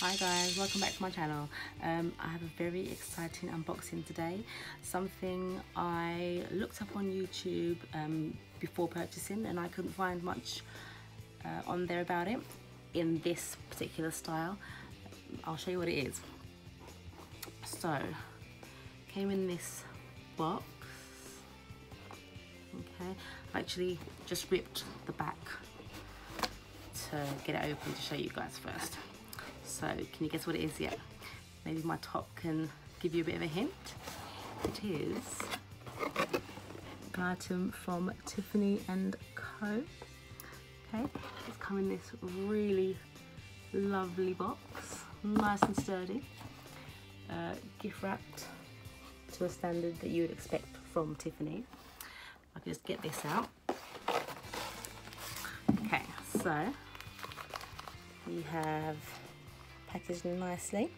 Hi guys, welcome back to my channel. I have a very exciting unboxing today. Something I looked up on YouTube before purchasing, and I couldn't find much on there about it in this particular style. I'll show you what it is. So, came in this box. Okay, I actually just ripped the back to get it open to show you guys first. So, can you guess what it is yet? Maybe my top can give you a bit of a hint. It is an item from Tiffany and Co. Okay, it's come in this really lovely box, nice and sturdy, gift wrapped to a standard that you would expect from Tiffany. I can just get this out. Okay, so we have packaged nicely.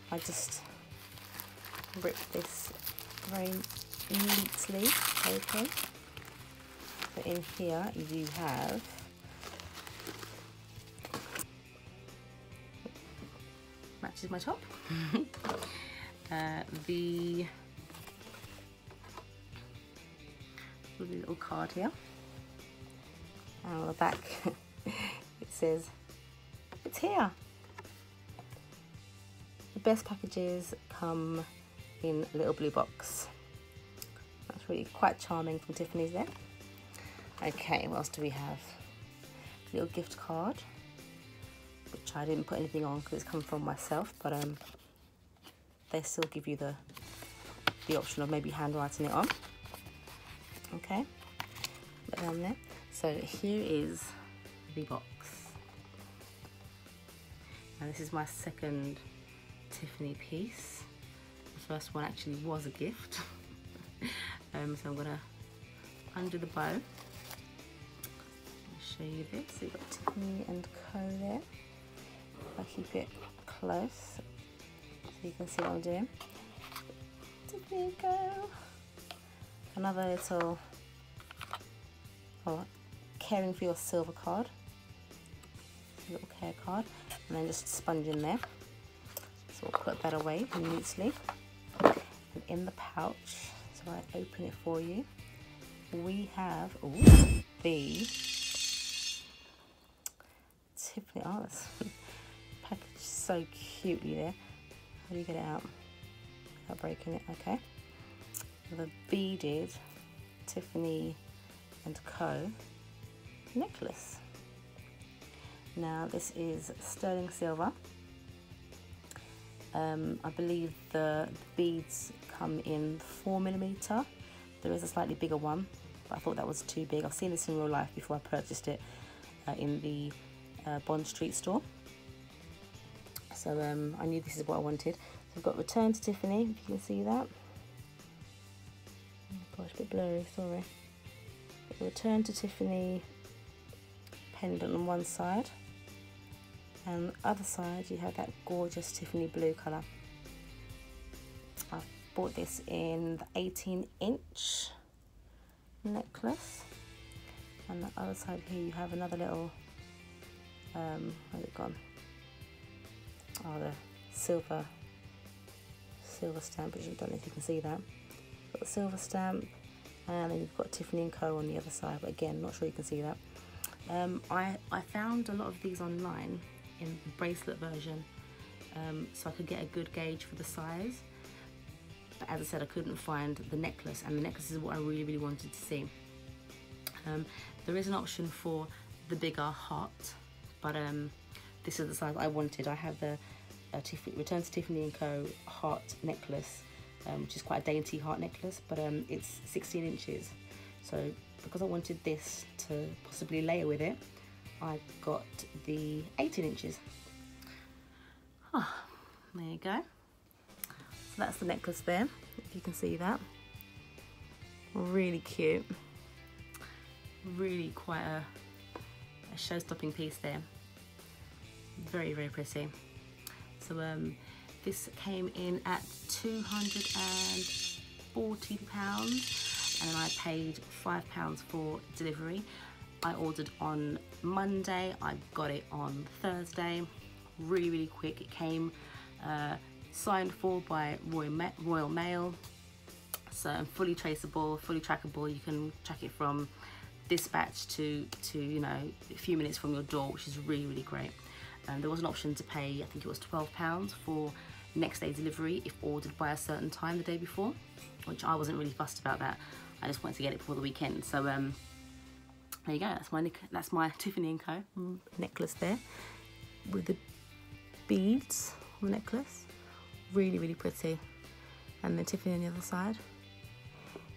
I just ripped this very neatly open. So in here you have matches my top. The little card here, and on the back it says it's here. The best packages come in a little blue box. That's really quite charming from Tiffany's there. Okay, what else do we have? A little gift card, which I didn't put anything on because it's come from myself, but they still give you the option of maybe handwriting it on. Okay, put that on there. So here is the box. Now this is my second Tiffany piece. The first one actually was a gift. So I'm gonna undo the bow. I'll show you this. So you've got Tiffany and Co there. I'll keep it close so you can see what I'm doing. Tiffany and Co. Another little caring for your silver card. A little care card, and then just sponge in there. So we'll put that away neatly. And in the pouch, so I open it for you, we have the Tiffany. Oh, that's packaged so cutely there. How do you get it out without breaking it? Okay. The beaded Tiffany and Co. necklace. Now this is sterling silver. I believe the beads come in 4mm. There is a slightly bigger one, but I thought that was too big. I've seen this in real life before I purchased it in the Bond Street store. So I knew this is what I wanted. So I've got Return to Tiffany, if you can see that. Oh gosh, a bit blurry, sorry. Return to Tiffany pendant on one side, and on the other side you have that gorgeous Tiffany blue colour. I've bought this in the 18-inch necklace, and the other side here you have another little where's it gone? Oh, the silver stamp, which I don't know if you can see that. Got the silver stamp, and then you've got Tiffany and Co on the other side, but again, not sure you can see that. I found a lot of these online in the bracelet version, so I could get a good gauge for the size. But as I said, I couldn't find the necklace, and the necklace is what I really wanted to see. There is an option for the bigger heart, but this is the size I wanted. I have the Return to Tiffany and Co heart necklace, which is quite a dainty heart necklace, but it's 16 inches. So because I wanted this to possibly layer with it, I got the 18 inches. Oh, there you go. So that's the necklace there, if you can see that. Really cute. Really quite a show-stopping piece there. Very pretty. So this came in at £240, and I paid £5 for delivery. I ordered on Monday, I got it on Thursday. really quick. It came signed for by Royal Mail, so fully traceable, fully trackable. You can track it from dispatch to you know, a few minutes from your door, which is really great. There was an option to pay, I think it was £12 for next day delivery if ordered by a certain time the day before, which I wasn't really fussed about that. I just wanted to get it before the weekend. So there you go. That's my Tiffany & Co. necklace there with the beads on the necklace. Really pretty. And then Tiffany on the other side.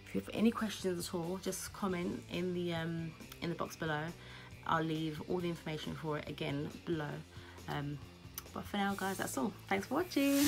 If you have any questions at all, just comment in the box below. I'll leave all the information for it again below. But for now, guys, that's all. Thanks for watching.